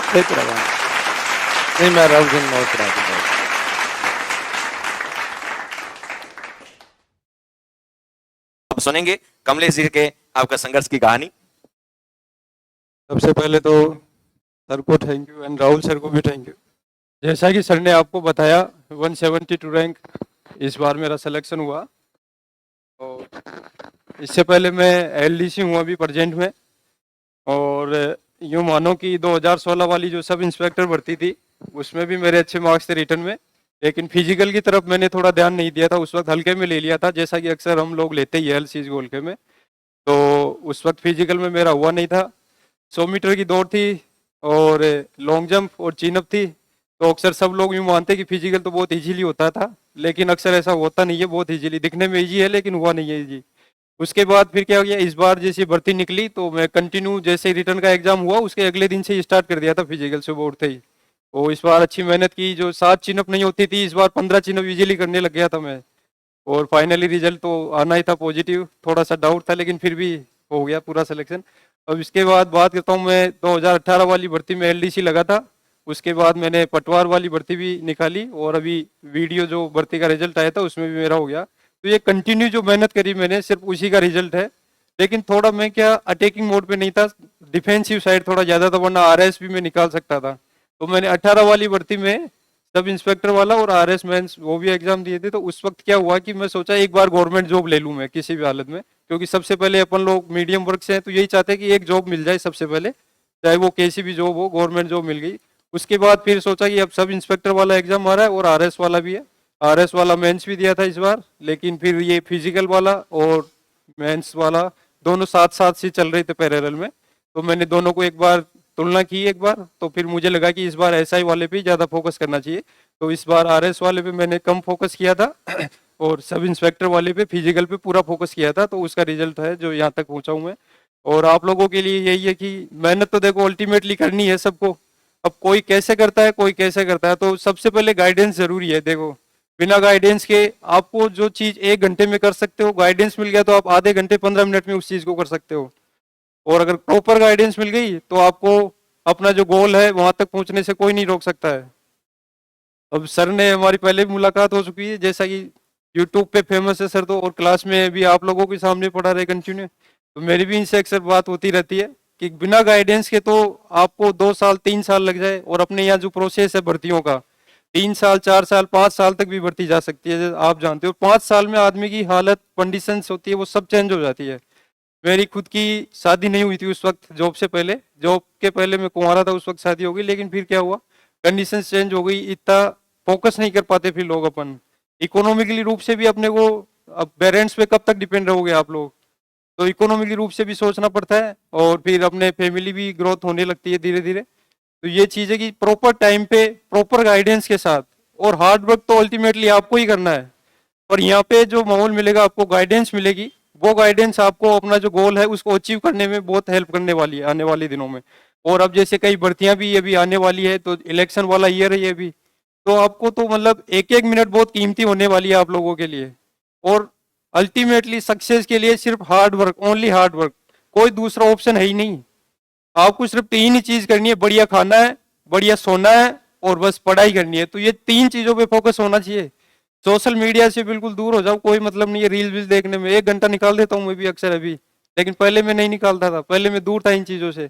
नहीं, मैं राहुल सिंह नोट करा दूंगा। आप सुनेंगे कमलेश जी के आपका संघर्ष की कहानी। सबसे पहले तो सर को thank you and Rahul sir को भी थैंक यू। जैसा कि सर ने आपको बताया 172 रैंक इस बार मेरा सिलेक्शन हुआ। और इससे पहले मैं एलडीसी हूँ अभी प्रेजेंट में। और यूँ मानो कि 2016 वाली जो सब इंस्पेक्टर भर्ती थी उसमें भी मेरे अच्छे मार्क्स थे रिटर्न में, लेकिन फिजिकल की तरफ मैंने थोड़ा ध्यान नहीं दिया था। उस वक्त हल्के में ले लिया था, जैसा कि अक्सर हम लोग लेते ही है एलसीज को हल्के में। तो उस वक्त फिजिकल में मेरा हुआ नहीं था। 100 मीटर की दौड़ थी और लॉन्ग जंप और चिन अप थी। तो अक्सर सब लोग यूँ मानते कि फिजिकल तो बहुत इजीली होता था, लेकिन अक्सर ऐसा होता नहीं है। बहुत इजीली दिखने में इजी है लेकिन हुआ नहीं है इजी। उसके बाद फिर क्या हो गया, इस बार जैसे भर्ती निकली तो मैं कंटिन्यू जैसे रिटर्न का एग्जाम हुआ उसके अगले दिन से ही स्टार्ट कर दिया था फिजिकल सुबह उठते ही। तो इस बार अच्छी मेहनत की। जो 7 चिनअप नहीं होती थी इस बार 15 चिनअप इजीली करने लग गया था मैं। और फाइनली रिजल्ट तो आना ही था पॉजिटिव। थोड़ा सा डाउट था लेकिन फिर भी हो गया पूरा सिलेक्शन। अब इसके बाद बात करता हूँ, मैं 2018 वाली भर्ती में एलडीसी लगा था। उसके बाद मैंने पटवार वाली भर्ती भी निकाली और अभी वीडियो जो भर्ती का रिजल्ट आया था उसमें भी मेरा हो गया। तो ये कंटिन्यू जो मेहनत करी मैंने सिर्फ उसी का रिजल्ट है। लेकिन थोड़ा मैं क्या अटैकिंग मोड पे नहीं था, डिफेंसिव साइड थोड़ा ज़्यादा था, वरना आरएस भी मैं निकाल सकता था। तो मैंने 18 वाली भर्ती में सब इंस्पेक्टर वाला और आरएस मेंस वो भी एग्जाम दिए थे। तो उस वक्त क्या हुआ कि मैं सोचा एक बार गवर्नमेंट जॉब ले लूँ मैं किसी भी हालत में, क्योंकि सबसे पहले अपन लोग मीडियम वर्ग से हैं तो यही चाहते हैं कि एक जॉब मिल जाए सबसे पहले, चाहे वो कैसी भी जॉब हो, गवर्नमेंट जॉब मिल गई। उसके बाद फिर सोचा कि अब सब इंस्पेक्टर वाला एग्जाम आ रहा है और आरएस वाला भी है। आरएस वाला मेंस भी दिया था इस बार, लेकिन फिर ये फिजिकल वाला और मेंस वाला दोनों साथ साथ से चल रहे थे पैरेलल में। तो मैंने दोनों को एक बार तुलना की एक बार, तो फिर मुझे लगा कि इस बार एसआई वाले पे ज़्यादा फोकस करना चाहिए। तो इस बार आरएस वाले पे मैंने कम फोकस किया था और सब इंस्पेक्टर वाले पे फिजिकल पे पूरा फोकस किया था। तो उसका रिजल्ट है जो यहाँ तक पहुँचा हूँ मैं। और आप लोगों के लिए यही है कि मेहनत तो देखो अल्टीमेटली करनी है सबको। अब कोई कैसे करता है कोई कैसे करता है, तो सबसे पहले गाइडेंस जरूरी है। देखो बिना गाइडेंस के आपको जो चीज 1 घंटे में कर सकते हो, गाइडेंस मिल गया तो आप आधे घंटे 15 मिनट में उस चीज को कर सकते हो। और अगर प्रॉपर गाइडेंस मिल गई तो आपको अपना जो गोल है वहां तक पहुंचने से कोई नहीं रोक सकता है। अब सर ने हमारी पहले भी मुलाकात हो चुकी है, जैसा कि यूट्यूब पे फेमस है सर तो, और क्लास में भी आप लोगों के सामने पढ़ा रहे कंटिन्यू। तो मेरी भी इनसे अक्सर बात होती रहती है कि बिना गाइडेंस के तो आपको 2 साल 3 साल लग जाए, और अपने यहाँ जो प्रोसेस है भर्तियों का 3 साल 4 साल 5 साल तक भी भर्ती जा सकती है, जैसे आप जानते हो। 5 साल में आदमी की हालत कंडीशंस होती है वो सब चेंज हो जाती है। मेरी खुद की शादी नहीं हुई थी उस वक्त, जॉब से पहले, जॉब के पहले मैं कुंवारा था उस वक्त शादी हो गई। लेकिन फिर क्या हुआ, कंडीशन चेंज हो गई, इतना फोकस नहीं कर पाते फिर लोग अपन इकोनॉमिकली रूप से भी अपने को। अब पेरेंट्स पे कब तक डिपेंड रहोगे आप लोग, तो इकोनॉमिकली रूप से भी सोचना पड़ता है और फिर अपने फैमिली भी ग्रोथ होने लगती है धीरे धीरे। तो ये चीज है कि प्रॉपर टाइम पे प्रॉपर गाइडेंस के साथ, और हार्ड वर्क तो अल्टीमेटली आपको ही करना है। और यहाँ पे जो माहौल मिलेगा आपको, गाइडेंस मिलेगी, वो गाइडेंस आपको अपना जो गोल है उसको अचीव करने में बहुत हेल्प करने वाली है आने वाले दिनों में। और अब जैसे कई भर्तियां भी अभी आने वाली है, तो इलेक्शन वाला ईयर है ये भी, तो आपको तो मतलब एक एक मिनट बहुत कीमती होने वाली है आप लोगों के लिए। और अल्टीमेटली सक्सेस के लिए सिर्फ hard work, only hard work, कोई दूसरा ऑप्शन है ही नहीं। आपको सिर्फ 3 ही चीज करनी है, बढ़िया खाना है, बढ़िया सोना है और बस पढ़ाई करनी है। तो ये 3 चीजों पे फोकस होना चाहिए। सोशल मीडिया से बिल्कुल दूर हो जाओ, कोई मतलब नहीं है रील वील देखने में। 1 घंटा निकाल देता हूँ मैं भी अक्सर अभी, लेकिन पहले मैं नहीं निकालता था, पहले मैं दूर था इन चीजों से।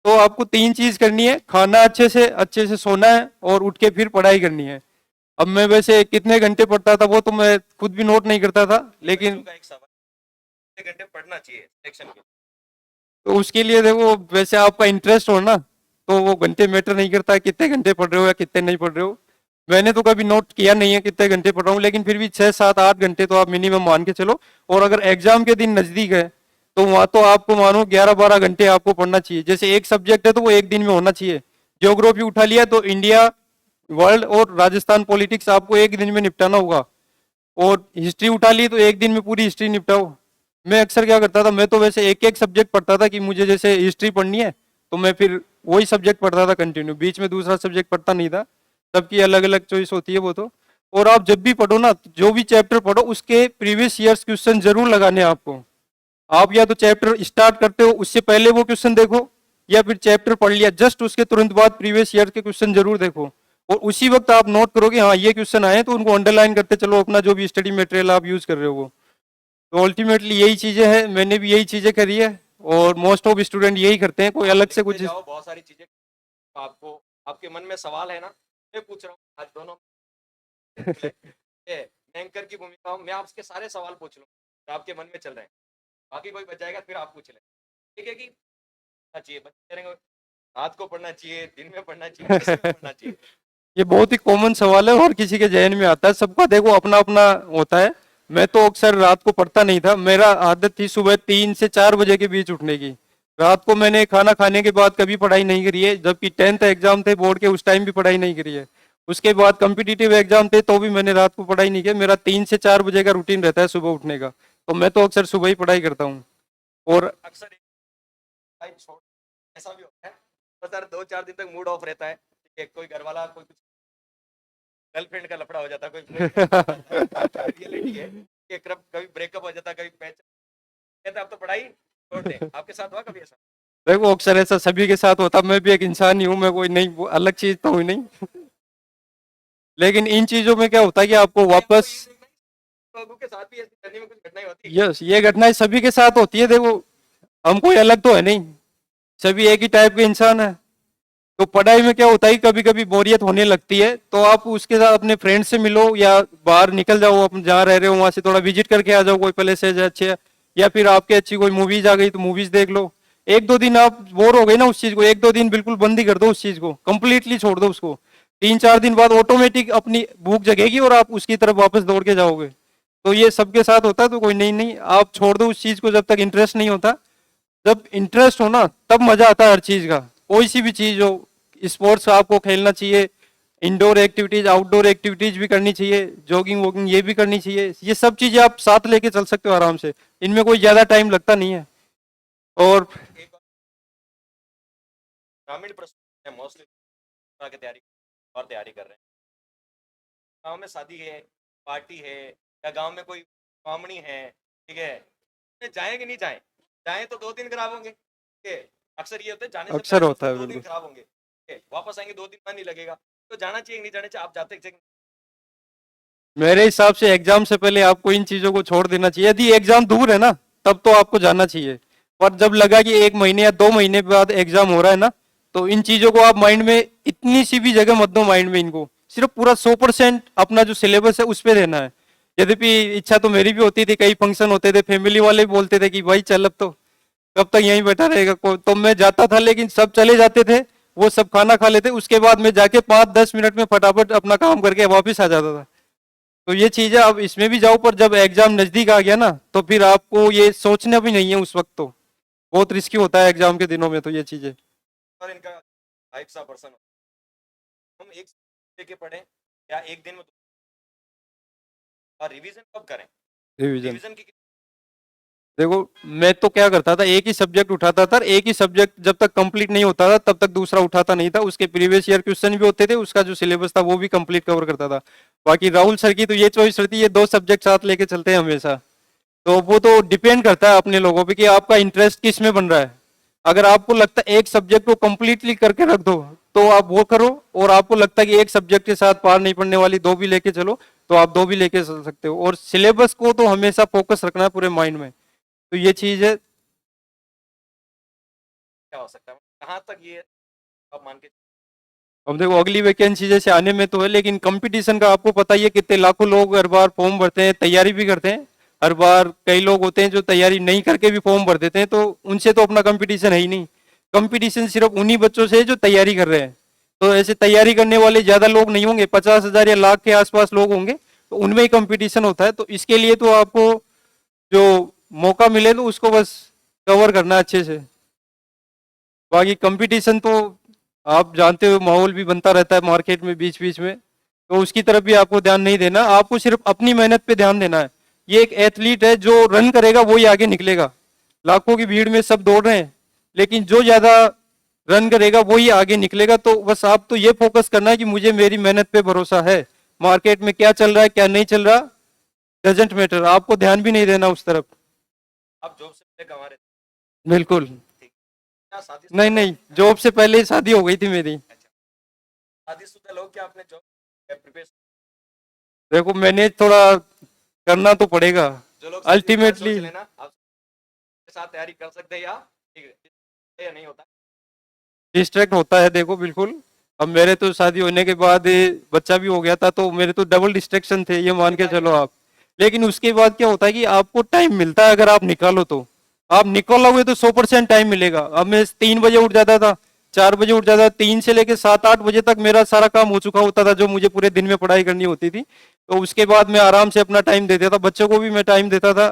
तो आपको 3 चीज करनी है, खाना अच्छे से सोना है और उठ के फिर पढ़ाई करनी है। अब मैं वैसे कितने घंटे पढ़ता था वो तो मैं खुद भी नोट नहीं करता था, लेकिन कितने घंटे पढ़ना चाहिए सेक्शन के? तो उसके लिए देखो वैसे आपका इंटरेस्ट हो ना, तो वो घंटे मैटर नहीं करता है कितने घंटे पढ़ रहे हो या कितने नहीं पढ़ रहे हो। मैंने तो कभी नोट किया नहीं है कितने घंटे पढ़ रहा हूँ, लेकिन फिर भी 6 7 8 घंटे तो आप मिनिमम मान के चलो। और अगर एग्जाम के दिन नजदीक है तो वहां तो आपको मानो 11 12 घंटे आपको पढ़ना चाहिए। जैसे एक सब्जेक्ट है तो वो एक दिन में होना चाहिए। ज्योग्राफी उठा लिया तो इंडिया, वर्ल्ड और राजस्थान पॉलिटिक्स आपको एक दिन में निपटाना होगा। और हिस्ट्री उठा ली तो एक दिन में पूरी हिस्ट्री निपटाओ। मैं अक्सर क्या करता था, मैं तो वैसे एक एक सब्जेक्ट पढ़ता था कि मुझे जैसे हिस्ट्री पढ़नी है तो मैं फिर वही सब्जेक्ट पढ़ता था कंटिन्यू, बीच में दूसरा सब्जेक्ट पढ़ता नहीं था। सबकी अलग अलग चॉइस होती है वो तो। और आप जब भी पढ़ो ना, जो भी चैप्टर पढ़ो उसके प्रीवियस ईयर्स क्वेश्चन जरूर लगाने हैं आपको। आप या तो चैप्टर स्टार्ट करते हो उससे पहले वो क्वेश्चन देखो, या फिर चैप्टर पढ़ लिया, जस्ट उसके तुरंत बाद प्रीवियस ईयर के क्वेश्चन जरूर देखो और उसी वक्त आप नोट करो कि हाँ ये क्वेश्चन आए तो उनको अंडरलाइन करते चलो, अपना जो भी स्टडी मटेरियल आप यूज कर रहे हो वो। तो अल्टीमेटली यही चीजें हैं, मैंने भी यही चीजें करी है और मोस्ट ऑफ स्टूडेंट यही करते हैं, कोई अलग से कुछ। जाओ बहुत सारी चीजें आपको, आपके मन में सवाल है ना, मैं पूछ रहा हूँ आज दोनों एंकर की भूमिका मैं आपके सारे सवाल पूछ लूँ जो आपके मन में चल रहे हैं, बाकी कोई बच जाएगा फिर आप पूछ लें, ठीक है? कि पढ़ना चाहिए बच्चे करेंगे, रात को पढ़ना चाहिए, दिन में पढ़ना चाहिए, किस में पढ़ना चाहिए? ये बहुत ही कॉमन सवाल है, हर किसी के जहन में आता है, सबका देखो अपना अपना होता है। मैं तो अक्सर रात को पढ़ता नहीं था, मेरा आदत थी सुबह 3 से 4 बजे के बीच उठने की। रात को मैंने खाना खाने के बाद कभी पढ़ाई नहीं करी है, जबकि 10th एग्जाम थे बोर्ड के, उस टाइम भी पढ़ाई नहीं करी है। उसके बाद कॉम्पिटिटिव एग्जाम थे तो भी मैंने रात को पढ़ाई नहीं किया। मेरा 3 से 4 बजे का रूटीन रहता है सुबह उठने का, तो मैं तो अक्सर सुबह ही पढ़ाई करता हूँ। और अक्सर ऐसा भी होता है तो सर 2-4 दिन तक मूड ऑफ रहता है, ठीक है? कोई घर वाला, कोई कुछ गर्लफ्रेंड का लफड़ा हो जाता है, कोई रियलिटी है कि कभी ब्रेकअप हो जाता है, कभी पैच कहता अब तो पढ़ाई छोड़ दे। आपके साथ हुआ कभी ऐसा? देखो अक्सर ऐसा सभी के साथ होता, मैं भी एक इंसान ही हूँ, मैं कोई नहीं अलग चीज तो हुई नहीं लेकिन इन चीजों में क्या होता है कि आपको वापस, लोगों के साथ भी ऐसी जर्नी में कुछ घटनाएं होती है? यस ये घटनाएं सभी के साथ होती है। देखो हम कोई अलग तो है नहीं, सभी एक ही टाइप के इंसान है। तो पढ़ाई में क्या होता है, कभी कभी बोरियत होने लगती है तो आप उसके साथ अपने फ्रेंड से मिलो या बाहर निकल जाओ, अपन जहाँ रह रहे हो वहां से थोड़ा विजिट करके आ जाओ, कोई प्लेस है अच्छे, या फिर आपके अच्छी कोई मूवीज आ गई तो मूवीज देख लो। 1-2 दिन आप बोर हो गए ना उस चीज को, 1-2 दिन बिल्कुल बंद ही कर दो उस चीज को, कंप्लीटली छोड़ दो उसको। 3-4 दिन बाद ऑटोमेटिक अपनी भूख जगेगी और आप उसकी तरफ वापस दौड़ के जाओगे। तो ये सबके साथ होता है, तो कोई नहीं नहीं आप छोड़ दो उस चीज को जब तक इंटरेस्ट नहीं होता। जब इंटरेस्ट हो ना तब मजा आता है हर चीज का, कोई सी भी चीज हो। स्पोर्ट्स आपको खेलना चाहिए, इंडोर एक्टिविटीज आउटडोर एक्टिविटीज भी करनी चाहिए, जॉगिंग वॉगिंग ये भी करनी चाहिए, ये सब चीजें आप साथ लेके चल सकते हो आराम से, इनमें कोई ज्यादा टाइम लगता नहीं है। और ग्रामीण प्रश्न मोस्टली की तैयारी और तैयारी कर रहे हैं, गांव में शादी है, पार्टी है, या गांव में कोई मामनी है, ठीक है, जाए कि नहीं जाए? जाए तो 2 दिन खराब होंगे, ठीक है? अक्सर ये होता है जाने से अक्सर पहले होता है 2 दिन बिल्कुल। खराब होंगे, ठीक है? वापस आएंगे 2 दिन मन नहीं लगेगा, तो जाना चाहिए नहीं जाना चाहिए? आप जाते हैं? मेरे हिसाब से एग्जाम से पहले आपको इन चीजों को छोड़ देना चाहिए। यदि एग्जाम दूर है ना तब तो आपको जाना चाहिए, पर जब लगा कि 1 महीने या 2 महीने बाद एग्जाम हो रहा है ना, तो इन चीजों को आप माइंड में इतनी सी भी जगह मत दो माइंड में, इनको सिर्फ पूरा 100% अपना जो सिलेबस है उस पर देना है। यद्यपि इच्छा तो मेरी भी होती थी, कई फंक्शन होते थे, फैमिली वाले भी बोलते थे कि भाई चल अब तो कब तक यहीं बैठा रहेगा, तो मैं जाता था, लेकिन सब चले जाते थे, वो सब खाना खा लेते, उसके बाद मैं जाके 5-10 मिनट में फटाफट अपना काम करके वापिस आ जाता था। तो ये चीजें अब इसमें भी जाओ, पर जब एग्जाम नजदीक आ गया ना तो फिर आपको ये सोचना भी नहीं है उस वक्त, तो बहुत रिस्की होता है एग्जाम के दिनों में तो ये चीजें। और इनका टाइप्स ऑफ पर्सन, हम एक लेके पढ़ें या एक दिन में, और रिवीजन कब करें? रिवीजन रिवीजन की देखो मैं तो क्या करता था, एक ही सब्जेक्ट उठाता था, एक ही सब्जेक्ट जब तक कंप्लीट नहीं होता था तब तक दूसरा उठाता नहीं था। उसके प्रीवियस ईयर क्वेश्चन भी होते थे, उसका जो सिलेबस था वो भी कंप्लीट कवर करता था। बाकी राहुल सर की तो ये चॉइस रहती है, ये 2 सब्जेक्ट साथ लेके चलते हैं हमेशा। तो वो तो डिपेंड करता है अपने लोगों पे कि आपका इंटरेस्ट किस में बन रहा है। अगर आपको लगता है एक सब्जेक्ट को कंप्लीटली करके रख दो तो आप वो करो, और आपको लगता है कि एक सब्जेक्ट के साथ पार नहीं पड़ने वाली 2 भी लेके चलो तो आप 2 भी लेके चल सकते हो। और सिलेबस को तो हमेशा फोकस रखना है पूरे माइंड में, तो ये चीज है। क्या हो सकता है, कहाँ तक ये आप मान के? अब देखो अगली वैकेंसी जैसे आने में तो है, लेकिन कंपटीशन का आपको पता ही है, कितने लाखों लोग हर बार फॉर्म भरते हैं, तैयारी भी करते हैं। हर बार कई लोग होते हैं जो तैयारी नहीं करके भी फॉर्म भर देते हैं, तो उनसे तो अपना कंपटीशन है ही नहीं। कंपटीशन सिर्फ उन्हीं बच्चों से है जो तैयारी कर रहे हैं। तो ऐसे तैयारी करने वाले ज्यादा लोग नहीं होंगे, 50,000 या लाख के आसपास लोग होंगे, तो उनमें ही कंपटीशन होता है। तो इसके लिए तो आपको जो मौका मिले तो उसको बस कवर करना अच्छे से। बाकी कंपटीशन तो आप जानते हो, माहौल भी बनता रहता है मार्केट में बीच बीच में, तो उसकी तरफ भी आपको ध्यान नहीं देना, आपको सिर्फ अपनी मेहनत पे ध्यान देना है। ये एक एथलीट है, जो रन करेगा वही आगे निकलेगा। लाखों की भीड़ में सब दौड़ रहे हैं, लेकिन जो ज्यादा रन करेगा वही आगे निकलेगा। तो बस आप तो ये फोकस करना है कि मुझे मेरी मेहनत पे भरोसा है, मार्केट में क्या चल रहा है क्या नहीं चल रहा डजेंट मैटर, आपको ध्यान भी नहीं देना उस तरफ। आप जॉब से पहले कमा रहे थे, बिल्कुल। ठीक? क्या शादी नहीं नहीं, जॉब से पहले ही शादी हो गई थी मेरी। शादीशुदा लोग क्या अपने जॉब प्रिपेयर, देखो मैनेज थोड़ा करना तो पड़ेगा जो लोग अल्टीमेटली। चले ना आप के साथ तैयारी कर सकते हैं या ठीक है या नहीं होता? डिस्ट्रैक्ट होता है देखो, बिल्कुल। अब मेरे तो शादी होने के बाद बच्चा भी हो गया था, तो मेरे तो डबल डिस्ट्रैक्शन थे, ये मान के चलो आप। लेकिन उसके बाद क्या होता है कि आपको टाइम मिलता है, अगर आप निकालो तो। आप निकालोगे तो 100% टाइम मिलेगा। अब मैं 3 बजे उठ जाता था, 4 बजे उठ जाता था, 3 से लेके 7-8 बजे तक मेरा सारा काम हो चुका होता था, जो मुझे पूरे दिन में पढ़ाई करनी होती थी। तो उसके बाद मैं आराम से अपना टाइम देता था, बच्चों को भी मैं टाइम देता था।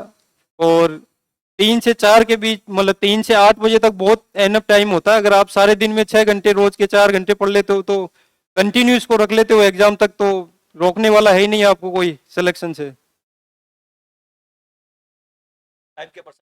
और 3 से 4 के बीच, मतलब 3 से 8 बजे तक बहुत एनफ टाइम होता है। अगर आप सारे दिन में 6 घंटे, रोज के 4 घंटे पढ़ लेते हो, तो कंटिन्यू इसको रख लेते हो एग्जाम तक, तो रोकने वाला है ही नहीं आपको कोई सिलेक्शन से। टाइप के पर्सन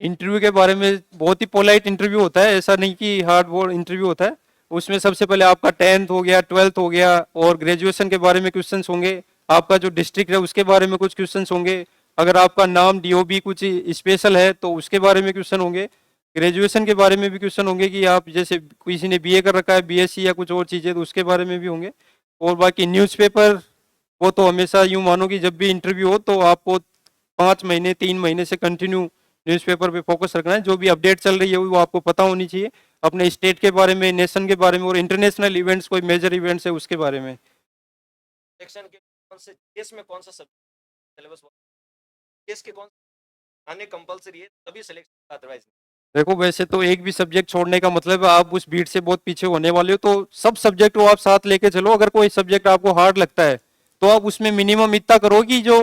इंटरव्यू के बारे में, बहुत ही पोलाइट इंटरव्यू होता है, ऐसा नहीं कि हार्ड बोर्ड इंटरव्यू होता है। उसमें सबसे पहले आपका 10th हो गया, 12th हो गया, और ग्रेजुएशन के बारे में क्वेश्चंस होंगे। आपका जो डिस्ट्रिक्ट है उसके बारे में कुछ क्वेश्चंस होंगे। अगर आपका नाम डीओबी कुछ स्पेशल है तो उसके बारे में क्वेश्चन होंगे। ग्रेजुएशन के बारे में भी क्वेश्चन होंगे, कि आप जैसे किसी ने बीए कर रखा है, बीएससी या कुछ और चीज़ें, तो उसके बारे में भी होंगे। और बाकी न्यूज़पेपर, वो तो हमेशा यूं मानो कि जब भी इंटरव्यू हो तो आपको 5 महीने 3 महीने से कंटिन्यू न्यूज़पेपर पे फोकस रखना है। जो भी अपडेट चल रही है वो आपको पता होनी चाहिए, अपने स्टेट के बारे में, नेशन के बारे में, और इंटरनेशनल इवेंट्स, कोई मेजर इवेंट्स है उसके बारे में। सिलेक्शन के कौन से केस में कौन सा सब्जेक्ट सिलेबस केस के कौन आने कंपलसरी है तभी सिलेक्शन, अदरवाइज देखो वैसे तो एक भी सब्जेक्ट छोड़ने का मतलब है आप उस भीड़ से बहुत पीछे होने वाले हो, तो सब सब्जेक्ट वो आप साथ लेके चलो। अगर कोई सब्जेक्ट आपको हार्ड लगता है तो आप उसमें मिनिमम इतना करो कि जो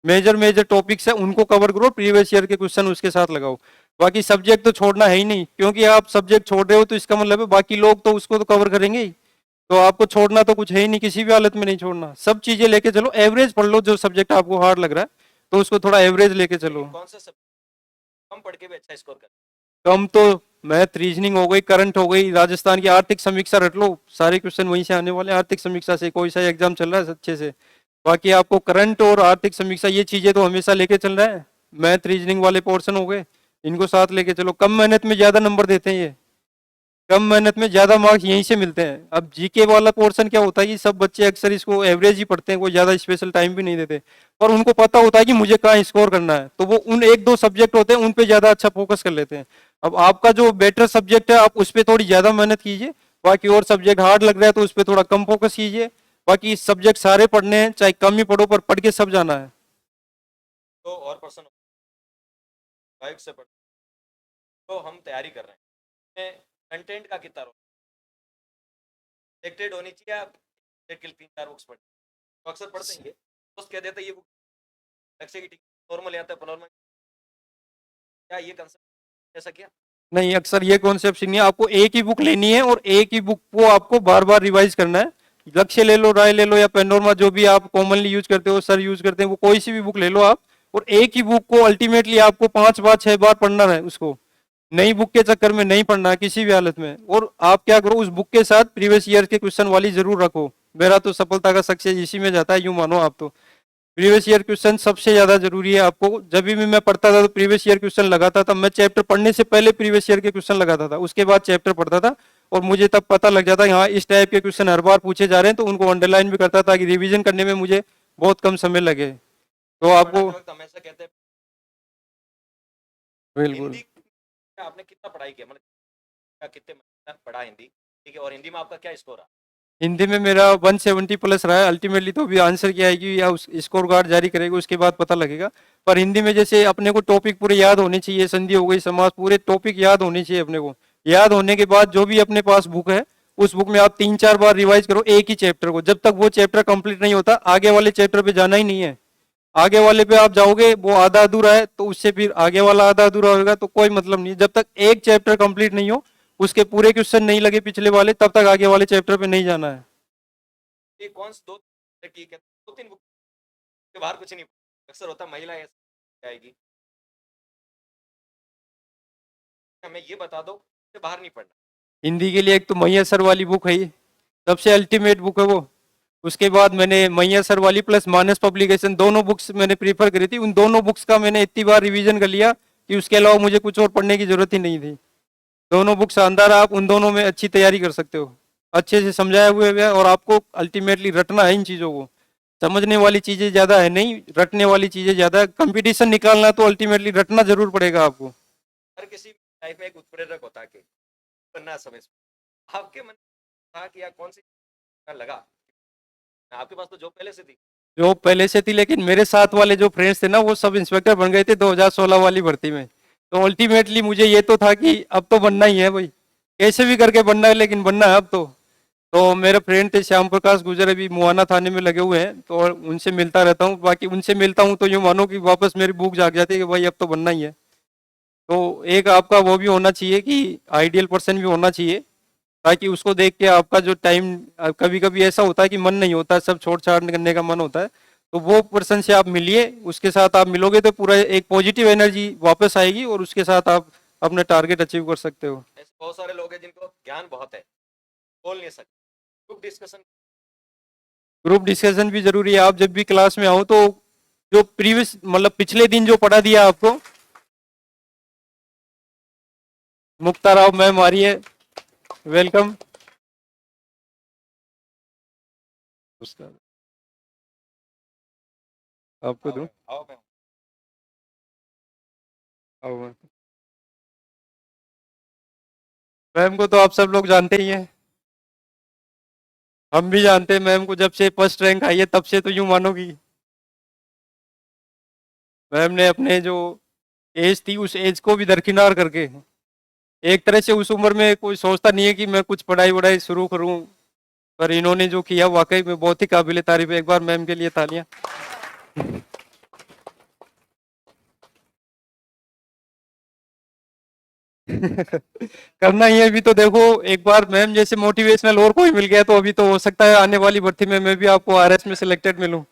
मेजर मेजर टॉपिक्स है उनको कवर करो, प्रीवियस ईयर के क्वेश्चन उसके साथ लगाओ। बाकी सब्जेक्ट तो छोड़ना है ही नहीं, क्योंकि आप सब्जेक्ट छोड़ रहे हो तो इसका मतलब है बाकी लोग तो उसको तो कवर करेंगे ही। तो आपको छोड़ना तो कुछ है ही नहीं, किसी भी हालत में नहीं छोड़ना, सब चीजें लेके चलो। एवरेज पढ़ लो, जो सब्जेक्ट आपको हार्ड लग रहा है तो उसको थोड़ा एवरेज लेके चलो। कौन सा सब्जेक्ट कम पढ़ के भी अच्छा स्कोर कर? कम तो मैथ, रीजनिंग हो गई, करंट हो गई, राजस्थान की आर्थिक समीक्षा रट लो, सारे क्वेश्चन वहीं से आने वाले हैं। आर्थिक समीक्षा से कोई सा एग्जाम चल रहा है अच्छे से। बाकी आपको करंट और आर्थिक समीक्षा ये चीजें तो हमेशा लेके चल रहा है। मैथ रीजनिंग वाले पोर्शन हो गए, इनको साथ लेके चलो। कम मेहनत में ज्यादा नंबर देते हैं ये, कम मेहनत में ज्यादा मार्क्स यहीं से मिलते हैं। अब जीके वाला पोर्शन क्या होता है कि सब बच्चे अक्सर इसको एवरेज ही पढ़ते हैं, कोई ज्यादा स्पेशल टाइम भी नहीं देते, और उनको पता होता है कि मुझे कहाँ स्कोर करना है, तो वो उन 1-2 सब्जेक्ट होते हैं उन पे ज्यादा अच्छा फोकस कर लेते हैं। अब आपका जो बेटर सब्जेक्ट है आप उस पर थोड़ी ज्यादा मेहनत कीजिए, बाकी और सब्जेक्ट हार्ड लग रहा है तो उस पर थोड़ा कम फोकस कीजिए। बाकी सब्जेक्ट सारे पढ़ने हैं, चाहे कम ही पढ़ो, पर पढ़ के सब जाना है। तो और पर्सन बाइक से पढ़, तो हम तैयारी कर रहे हैं, कंटेंट का कितना रोल सिलेक्टेड होनी चाहिए? आप के 3-4 बुक्स पढ़ तो अक्सर पढ़ते हैं, दोस्त कह देते हैं ये बुक लक्ष्य की नॉर्मल आता है नॉर्मल, क्या ये कंसेप्ट ऐसा क्या? नहीं, अक्सर ये कॉन्सेप्ट नहीं है। आपको एक ही बुक लेनी है और एक ही बुक को आपको बार बार रिवाइज करना है। लक्ष्य ले लो, राय ले लो, या पेनोरमा, जो भी आप कॉमनली यूज करते हो, सर यूज करते हैं, वो कोई सी भी बुक ले लो आप, और एक ही बुक को अल्टीमेटली आपको 5 बार 6 बार पढ़ना है उसको। नई बुक के चक्कर में नहीं पढ़ना है किसी भी हालत में। और आप क्या करो, उस बुक के साथ प्रीवियस ईयर के क्वेश्चन वाली जरूर रखो। मेरा तो सफलता का सक्सेस इसी में जाता है, यूं मानो आप तो। प्रीवियस ईयर क्वेश्चन सबसे ज्यादा जरूरी है आपको। जब भी मैं पढ़ता था तो प्रीवियस ईयर क्वेश्चन लगाता था। मैं चैप्टर पढ़ने से पहले प्रीवियस ईयर के क्वेश्चन लगाता था, उसके बाद चैप्टर पढ़ता था, और मुझे तब पता लग जाता है हाँ इस टाइप के क्वेश्चन हर बार पूछे जा रहे हैं, तो उनको अंडरलाइन भी करता था कि रिवीजन करने में मुझे बहुत कम समय लगे। तो आपको हमेशा कहते हैं बिल्कुल हिंदी आपने कितना पढ़ाई किया, मतलब कितने महीने पढ़ा हिंदी, ठीक है, और हिंदी में आपका क्या स्कोर रहा? हिंदी में मेरा 170 प्लस रहा है अल्टीमेटली। तो अभी आंसर क्या आएगी या उस स्कोर कार्ड जारी करेगा उसके बाद पता लगेगा। पर हिंदी में जैसे अपने को टॉपिक पूरे याद होने चाहिए, संधि हो गई, समास, पूरे टॉपिक याद होने चाहिए अपने को। याद होने के बाद जो भी अपने पास बुक है उस बुक में आप 3-4 बार रिवाइज करो एक ही चैप्टर को। जब तक वो चैप्टर कंप्लीट नहीं होता आगे वाले चैप्टर पे जाना ही नहीं है। आगे वाले पे आप जाओगे वो आधा अधूरा है तो उससे फिर आगे वाला आधा अधूरा होगा, तो कोई मतलब नहीं। जब तक एक चैप्टर कंप्लीट नहीं हो, उसके पूरे क्वेश्चन नहीं लगे पिछले वाले, तब तक आगे वाले चैप्टर पे नहीं जाना है। ये कौन से दो, ठीक है, 2-3 बुक के बाहर कुछ नहीं, अक्सर होता महिला आएगी, हमें ये बता दो कि बाहर नहीं पढ़ना। हिंदी के लिए एक तो मैया सर वाली बुक है, ये सबसे अल्टीमेट बुक है वो। उसके बाद मैंने मैया सर वाली प्लस मानस पब्लिकेशन, दोनों बुक्स मैंने प्रीफर करी थी। उन दोनों बुक्स का मैंने इतनी बार रिवीजन कर लिया कि उसके अलावा मुझे कुछ और पढ़ने की जरूरत ही नहीं थी। दोनों बुक शानदार, आप उन दोनों में अच्छी तैयारी कर सकते हो, अच्छे से समझाया हुए है, और आपको अल्टीमेटली रटना है इन चीज़ों को। समझने वाली चीज़ें ज़्यादा है नहीं, रटने वाली चीज़ें ज़्यादा है। कंपटीशन निकालना तो अल्टीमेटली रटना जरूर पड़ेगा आपको। हर किसी लाइफ में एक उत्प्रेरक होता है कि बनना है समय से। आपके मन में था कि यार कौन सी लगा, आपके पास तो जॉब पहले से थी। जो पहले से थी, लेकिन मेरे साथ वाले जो फ्रेंड्स थे ना, वो सब इंस्पेक्टर बन गए थे 2016 वाली भर्ती में। तो अल्टीमेटली मुझे ये तो था कि अब तो बनना ही है भाई, कैसे भी करके बनना है, लेकिन बनना है अब तो मेरे फ्रेंड थे श्याम प्रकाश गुजर, अभी मुआना थाने में लगे हुए हैं, तो उनसे मिलता रहता हूँ। बाकी उनसे मिलता हूँ तो यूँ मानो कि वापस मेरी भूख जाग जाती है कि भाई अब तो बनना ही है। तो एक आपका वो भी होना चाहिए कि आइडियल पर्सन भी होना चाहिए, ताकि उसको देख के आपका जो टाइम, कभी कभी ऐसा होता है कि मन नहीं होता, सब छोड़ छाड़ करने का मन होता है, तो वो पर्सन से आप मिलिए, उसके साथ आप मिलोगे तो पूरा एक पॉजिटिव एनर्जी वापस आएगी, और उसके साथ आप अपने टारगेट अचीव कर सकते हो। ऐसे बहुत सारे लोग हैं जिनको ज्ञान बहुत है, बोल नहीं सकते। ग्रुप डिस्कशन भी जरूरी है। आप जब भी क्लास में आओ तो जो प्रीवियस मतलब पिछले दिन जो पढ़ा दिया आपको, मुक्ता राव मैम आ रही है, वेलकम। आपको दूं? आओ मैं आओ मैम को तो आप सब लोग जानते ही हैं, हम भी जानते हैं मैम को, जब से फर्स्ट रैंक आई है तब से, तो यूं मानोगी मैम ने अपने जो एज थी उस एज को भी दरकिनार करके, एक तरह से उस उम्र में कोई सोचता नहीं है कि मैं कुछ पढ़ाई वढ़ाई शुरू करूं, पर इन्होंने जो किया वाकई में बहुत ही काबिल तारीफ है। एक बार मैम के लिए तालियां। करना ही है अभी तो। देखो एक बार मैम जैसे मोटिवेशनल और कोई मिल गया तो अभी तो हो सकता है आने वाली भर्ती में मैं भी आपको आरएस में सिलेक्टेड मिलूं।